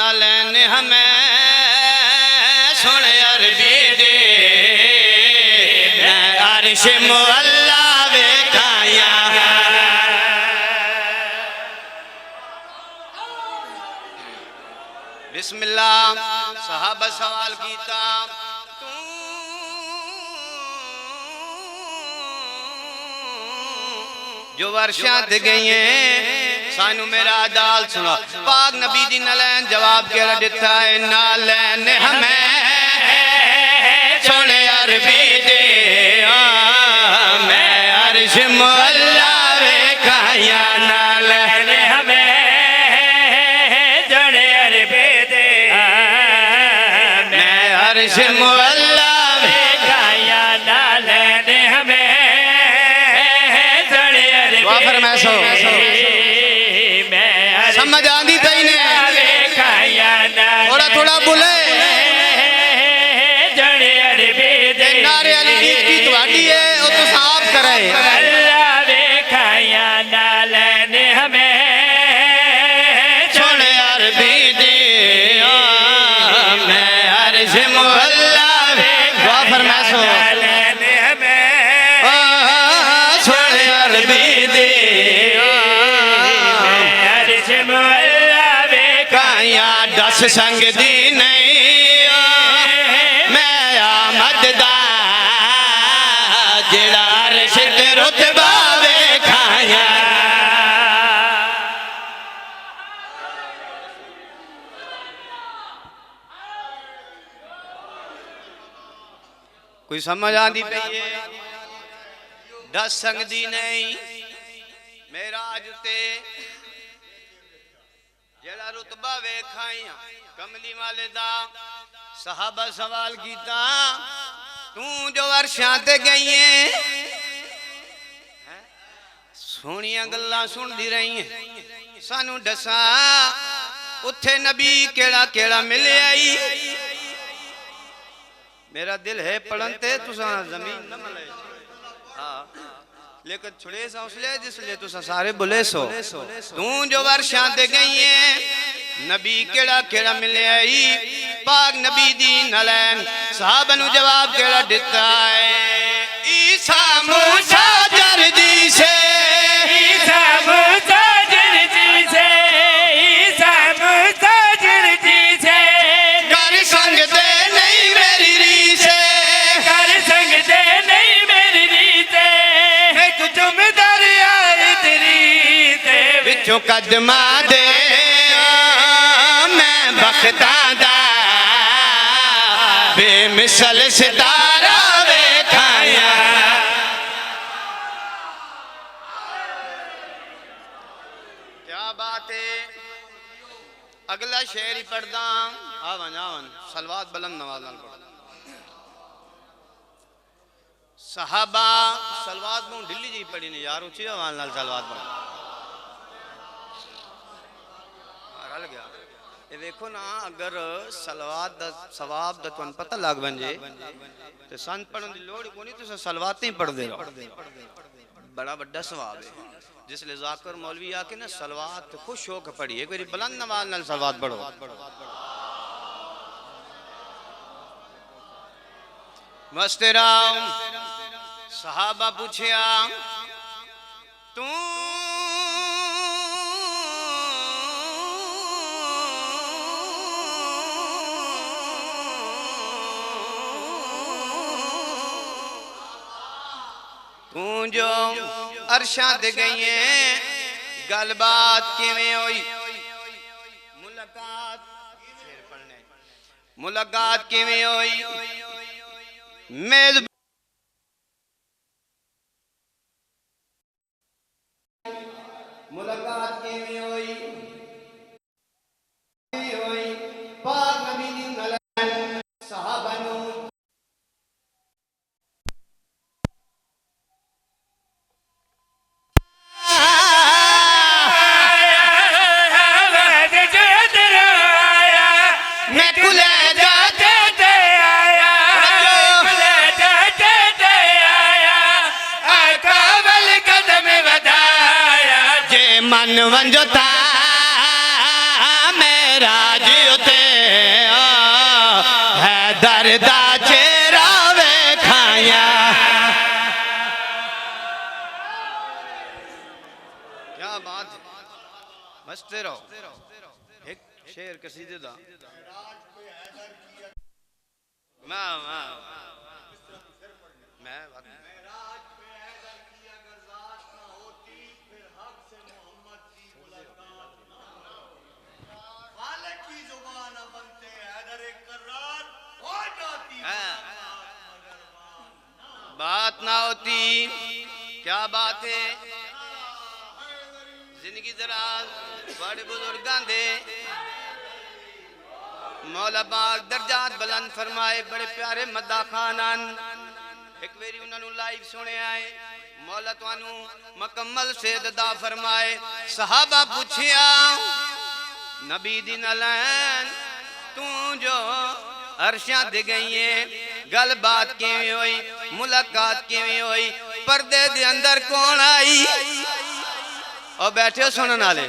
ना लेने हमें सुन अरबी दे मैं अर्श मुअल्ला वेखाया बिस्मिल्लाह सहाबा सवाल कीता जो वर्षात गई सानू मेरा दाल सुना पाक नबी दी नलैन जवाब केड़ा दिता है नालैन हमें सुने अरबी दे मैं अर्श मुअल्ला वेखाया नालैन हमें सुने अरबी दे मैं अर्श मुअल्ला वेखाया नालैन हमें फरमैसो समझ आंदी तई ने थोड़ा थोड़ा बोले नारे अली की तुहाडी है ओ तो साफ करे अल्लाह वेखाया नालैन हमें सुने अरबी दे मैं अर्श मुअल्ला वेखाया फरमैसो नालैन हमें सुने अरबी दे दस संग दी नहीं मैं आमद दा जेड़ा अर्श ते रुतबा वेखाया कोई समझ आंदी पई है दस संग दी नहीं मेराज ते जेड़ा रुतबा वेखाया कमली वाले दा सहाबा सवाल कीता तू जो वर्षां ते गई है सोहणियां गल्लां सुनदी रही है सानू दसा उत्थे नबी केड़ा केड़ा मिले आई मेरा दिल है पढ़न ते तुसा जमीन न मिले हाँ लेकिन छुड़े सा उसले जिसले तुसा सारे बुले सो तू जो वर्षां ते गई है नबी केड़ा केड़ा मिले आई पाक नबी दी नलैन साहब नु जवाब केड़ा दिता है ईसा मूसा जरदी से ईसा मूसा जरदी से ईसा मूसा जरदी से कर संग दे नहीं मेरी री से कर संग दे नहीं मेरी री से एक जुमदारी आई तेरी ते विचों कदमा दे बख्ता दा बेमिसल सितारा वेखाया क्या बात है अगला शेर ही पढ़दा आवन आवन सलवात बुलंद नवाज नाल पढ़ सहाबा सलवात में ढिल्ली जी पढ़ी ने यार ऊंची आवाज नाल सलवात पढ़ रल गया ये देखो ना अगर सलवात दा सवाब दा तुहानू पता लग वंजे ते संत पढ़न दी लोड़ कोनी तुसा सलवात ही पढ़दे रहो बड़ा बड़ा सवाब है जिसले जाकिर मौलवी आके ना सलवात खुश होकर पढ़िए कोई बुलंद नवाज नाल सलवात पढ़ो मस्तेरा सहाबा पूछया तू जो अर्शां ते गई है गलबात किवें होई मुलाकात किवें होई मेज मुलाकात किवें होई पाक नबी दी नलैन सहाबा नु मन वंजोता मेरा जियो हंसते रहो एक शेर कसीदे दा मैं बात ना होती क्या बात है जिंदगी दराज बड़े बुजुर्गां दे मौला पाक दर्जात बुलंद फरमाए बड़े प्यारे मद्दा खानन एक वेरी उन्होंने लाइव सुने आए मौला तुहानू मुकम्मल सेहत अता फरमाए सहाबा पूछिया नबी दी नलैन तू जो अर्शां दे गई है गल बात किवें होई मुलाकात किवें होई पर्दे दे अंदर कौन आई और बैठे सुनने वाले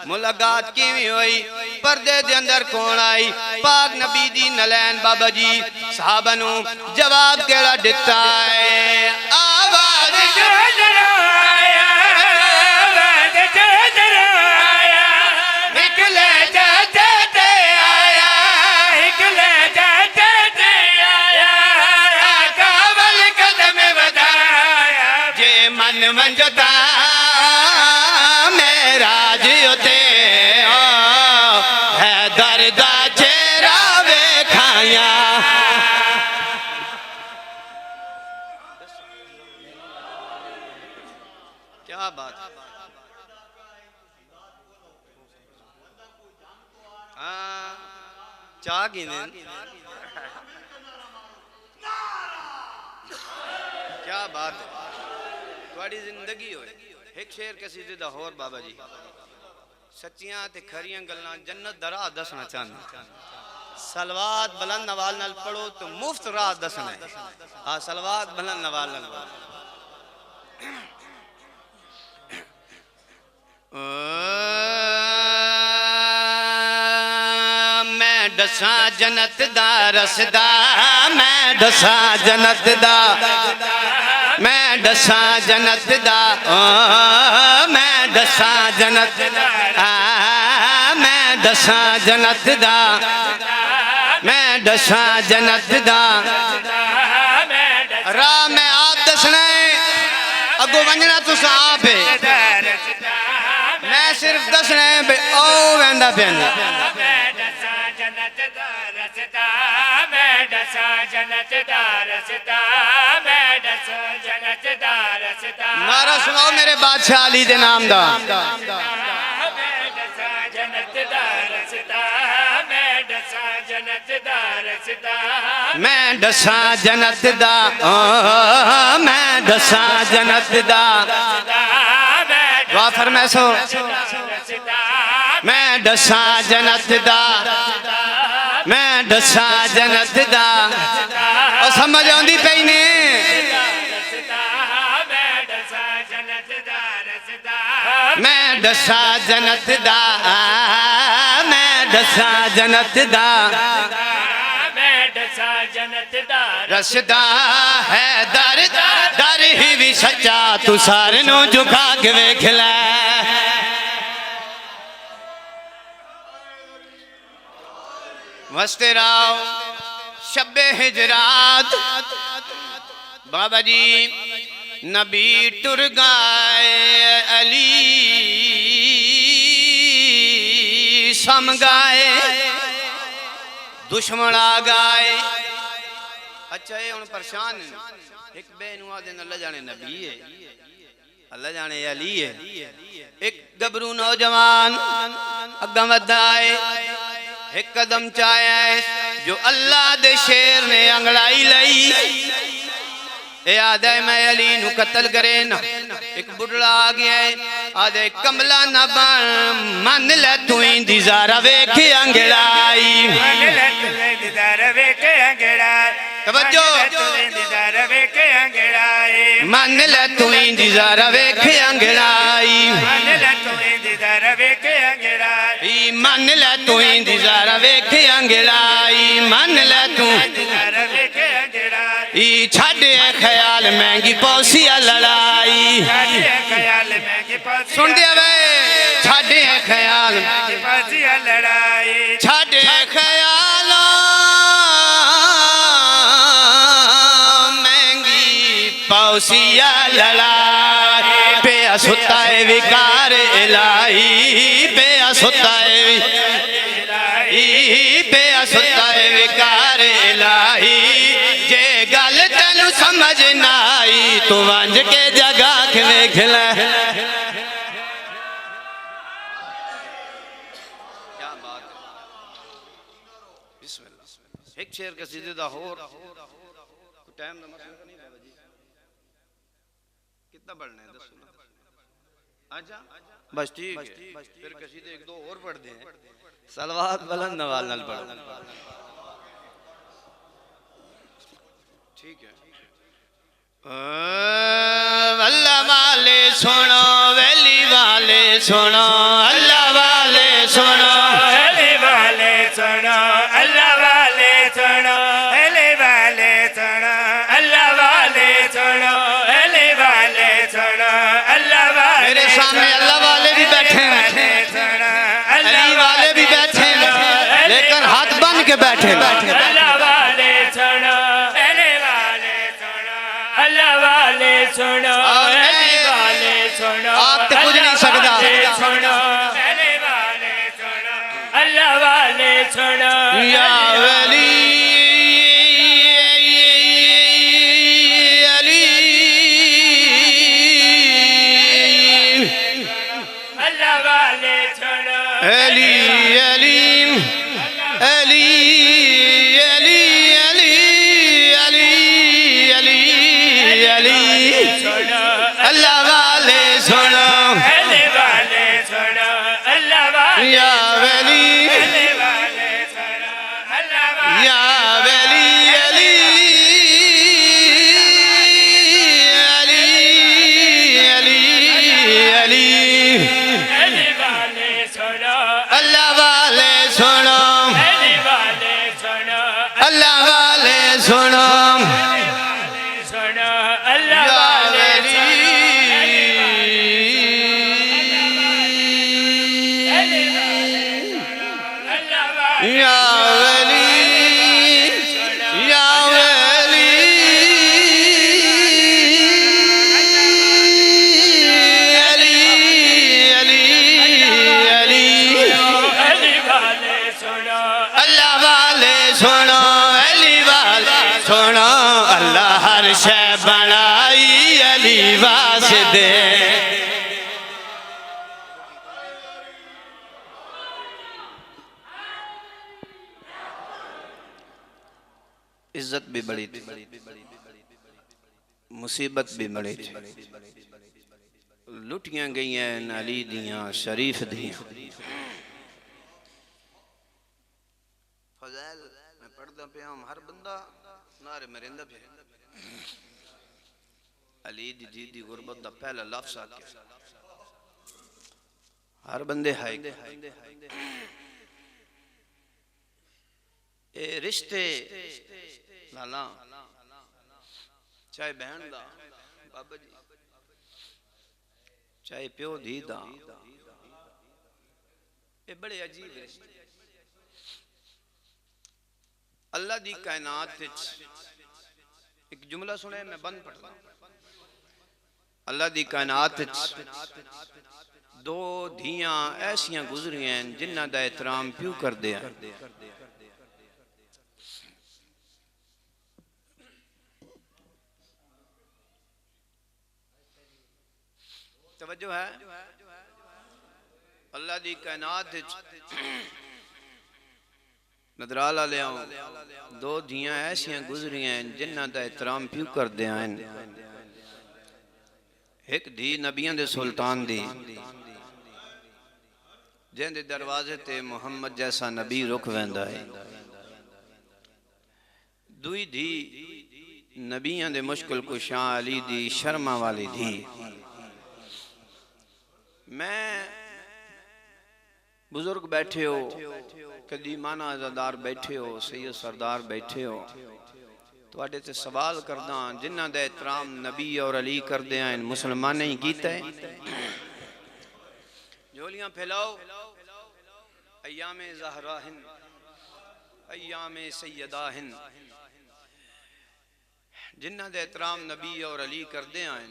मुलाकात किवें होई पर्दे दे अंदर कौन आई पाक नबी दी नलैन बाबा जी साहबा नू जवाब केड़ा दिता है आवाज मंजता मेरा जियोते है दर्द चेहरा वेखाया क्या बात हाँ चाह की क्या बात है जिंदगी हो एक शेर कसीदे दा होर बाबा जी सच्चियां ते खरियां गल्लां जन्नत दा राह दसना चाहना सलवात बुलंद नवाल नाल पढ़ो तो मुफ्त राह दसना है हां सलवात बुलंद नवाल नाल मैं दसा जन्नत दा रसदा मैं दसा जन्नत दा मैं दसा जन्नत दा मैं दसा जन्नत मैं दसा जन्नत दा मैं दसा जन्नत दा राह मैं आप दसना है अगो वंजना तुसा आप है मैं सिर्फ दसना है बे ओ वेंदा पेंदा नारा सुनाओ मेरे बादशाह अली दे नाम दा मैं दसा जन्नत दा मैं दसा जन्नत दा वाफर में सो मैं दसा जन्नत दा मैं दसा जन्नत दा और समझ आंदी पई ने मैं दसा जन्नत दा मैं दसा जन्नत दा रसदा है दर दर ही भी सच्चा तू सारे नु झुका के वेख ले मस्ते राव शब्बे हिजरात बाबा जी नबी टुर गाए अली सम गाए दुश्मन आ गाए अच्छा ये हुन परेशान एक बेनू आदे अल्लाह जाने नबी है अल्लाह जाने अली है एक गबरू नौजवान अग्गा वधा है एक कदम चाया है जो अल्लाह दे शेर ने अंगड़ाई लई ए आदे मैं अली नु कत्ल करे ना एक बुढ़ड़ा आ गया है आदे कमला ना बन मन ले तू इंदी ज़ारा वेख अंगड़ाई मन ले तू इंदी ज़ारा वेख अंगड़ाई तवज्जो मन ले तू इंदी ज़ारा वेख अंगड़ाई मन ले तू इंदी ज़ारा वेख अंगड़ाई मन ले तू इंदी ज़ारा वेख अंगड़ाई मन ले तू छाड़े ख्याल महंगी पौसी लड़ाई सुन दिया वे छाड़े ख्याल लड़ाई छाड़े ख्याला महंगी पौसिया लड़ाई पे सुताए विकार इलाही पे सुताए पे सुताए विकार इलाही जे गल तेन समझ ना आई तू वंज के जगह के देख ले क्या बात बिस्मिल्लाह एक शेर कसीदे दा होर टाइम दा मसला नहीं है जी कितना पढ़ना है दसो अच्छा बस ठीक है फिर कसीदे एक दो और पढ़ दें सलवात बुलंद नवाज नाल पढ़ ठीक है अल्लाह वाले सुनो वैली वाले सुनो अल्लाह वाले सुनो अली वाले सुनो अल्लाह वाले सुनो अली वाले सुनो अल्लाह वाले सुनो अली वाले सुनो अल्लाह वाले मेरे सामने अल्लाह वाले भी बैठे हैं अली वाले भी बैठे हैं लेकिन हाथ बन के बैठे अल्लाह वाले सुनो अली वाले सुनो अल्लाह वाले सुनो अली वाले सुनो आप तो कुछ नहीं सकता सुनो अली वाले सुनो अल्लाह वाले सुनो या वली अली अल्लाह वाले सुनो अली अली अली अली अली अली अली अली सुनो अल्लाह वाले सुनो अली वाले सुनो अल्लाह वाले या वली अली वाले सुनो अल्लाह वाले या वली अली अली अली अली अली वाले सुनो अल्लाह वाले सुनो अली वाले सुनो अल्लाह वाले सुनो सुनो अल्लाह या वाले वली अल्लाह वाले या वली या वली अली अली अली अली वाले सुनो अल्लाह वाले सुनो अली वाले सुनो अल्लाह हर शय बनाई अली वास्ते इज्जत भी बड़ी थी मुसीबत भी बड़ी थी लुटियां गई हैं अली दियां शरीफ दियां फज़ैल मैं पढ़दा पे हर बंदा नारे मरिंदा पे अली दी दी गुरबत दा पहला लफ्ज़ आके हर बंदे हाय ए रिश्ते लाला चाहे बहन दा बाबा जी चाहे प्यो धी दा ये बड़े अजीब रिश्ते अल्लाह दी कायनात विच एक जुमला सुने मैं बंद पढ़दा अल्लाह दी कायनात विच दो धियां ऐसियां गुजरियां जिन्हां दा एहतराम प्यो करदे हैं तवज्जो है अल्लाह दी कायनात नदराला ले आओ दो धियां ऐसियां गुजरियां जिन्हां दा एहतराम प्यो करदे हैं एक धी नबियां दे सुल्तान दी जिंदे दरवाजे ते मुहम्मद जैसा नबी रुक वेंदा है दुई धी नबियां दे मुश्किल कुशा अली दी शर्मा वाली धी मैं बुजुर्ग बैठे हो कदीमाना अज़ादार बैठे हो सैयद सरदार बैठे हो तुहाडे ते सवाल करदा जिन्हां दा एहतराम नबी और अली करदे हैं मुसलमान नहीं कीता है झोलियां फैलाओ अय्याम ज़हराहिन अय्याम सैयदाहिन जिन्हां दे एहतराम नबी और अली करदे आए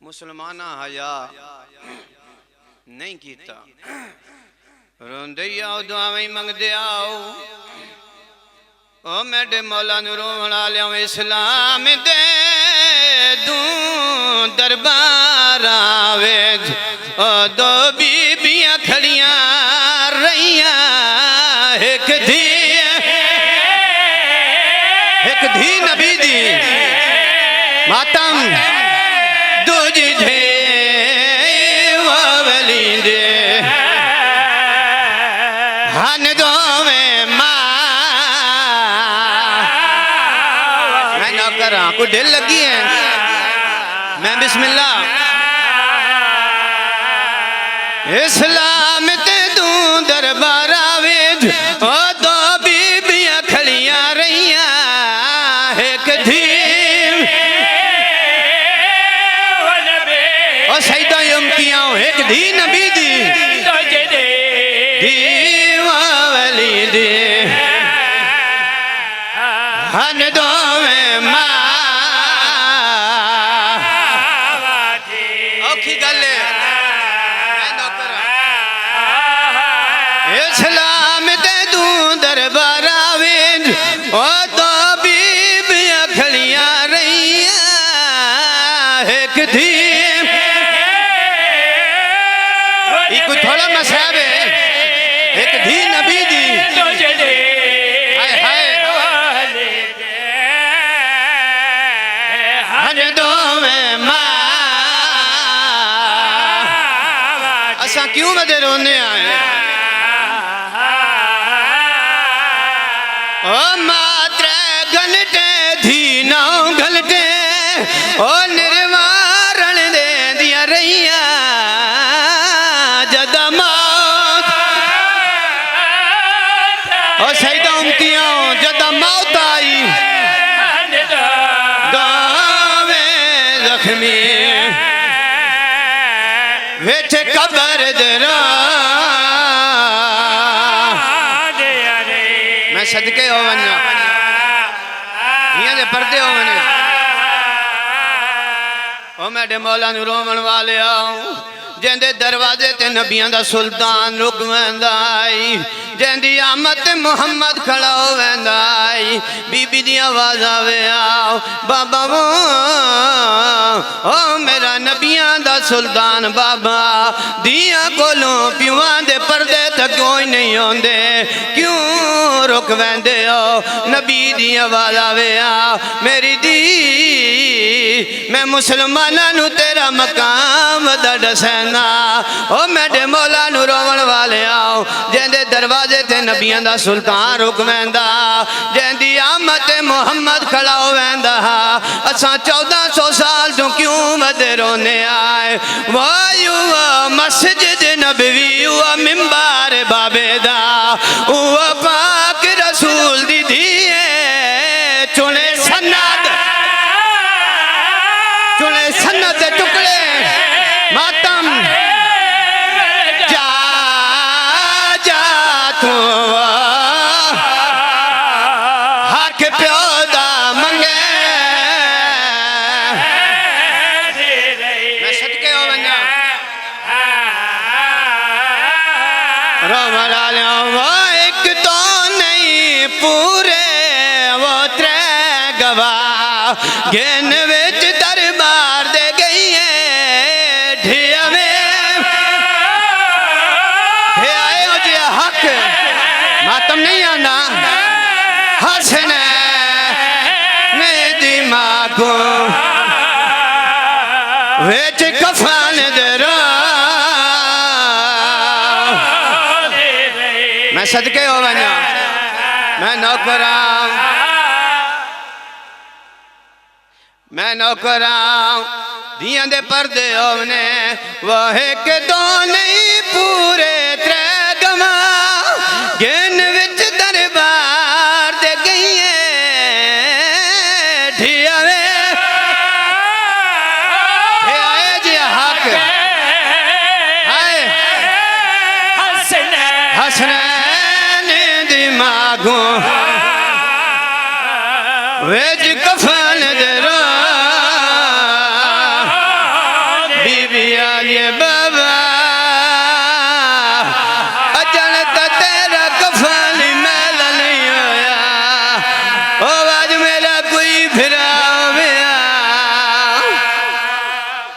मुसलमाना हया नहीं कीता रोंदे आओ दुआवें मंगदे आओ ओ मेरे मौला नू रोवण वालियां इस्लाम दे दूं दरबार आवे ओ दो बीबियां खड़ियां रहियां एक धी नबी दी मातम दूजी झे वली दे हन दो में मां मैं ना करा कोई दिल लगी है मैं बिस्मिल्लाह इस्लाम ते दूं दरबार आवे ओ दो बीबियां खड़ियां रहियां एक धी ओ सईदा यमतियां एक धी नबी दी दीवावली दी हन दो में मां औखी गल है इस्लाम ते दूं दरबार आवे ओ दो बीबियां खड़ियां रहियां एक धी कोई थोड़ा मसहब है एक धी नबी दी हाय हाय हन दो में मां असा क्यों मदे रोने आए ओ मात्र घंटे धी नौ घंटे ओ निर्वारण दे दिया रहिया जदा मौत ओ सईदा उमतियां जदा मौत आई दावे जख्मी विच कबर दरा मैं सदके हो वन्ना दे पर्दे हो वने ओ मेरे मौला नू रोवण वाले आओ जेंदे दरवाजे ते नबियां दा सुल्तान रुक वेंदा आई जेंदी आमद ते मुहम्मद खड़ा हो वेंदा आई बीबी दी आवाज आवे आओ बाबा वो ओ मेरा नबियां दा सुल्तान बाबा दिया कोलों पिवां दे पर्दे ते कोई नहीं होंदे क्यों रुक वेंदे हो नबी दी आवाज आवे आ मेरी दी मैं मुसलमाना नू तेरा मकाम दा दसना ओ मेरे मौला नू रोवण वाले आओ जेंदे दरवाजे ते नबियां दा सुल्तान रुक वेंदा जेंदी आमद ते मुहम्मद खड़ा हो वेंदा असां 1400 साल तो क्यों मदे रोने आए वायु मस्जिद नबवी हुआ मिंबर बाबेदा हुआ पाक रसूल दी दिए चुने सन्नत टुकड़े मातम जा जा तू हक प्यो दा मंगे मैं सदके हो वन्ना रोवण वालियां वो एक तो नहीं पूरे वो त्रै गवाह गिन विच दरबार दे गई है ढिया में आए हो जी हक मातम नहीं आना हसन में दिमागो विच कफन दरा मैं सदके हो वन्ना मैं नौकरा दियां दे पर्दे होने वह एक दो नहीं पूरे त्रै गवा गिन विच दरबार दे गई है ढिया वे आए जी हक हाय हसन हसरैन दिमागों वेज कफन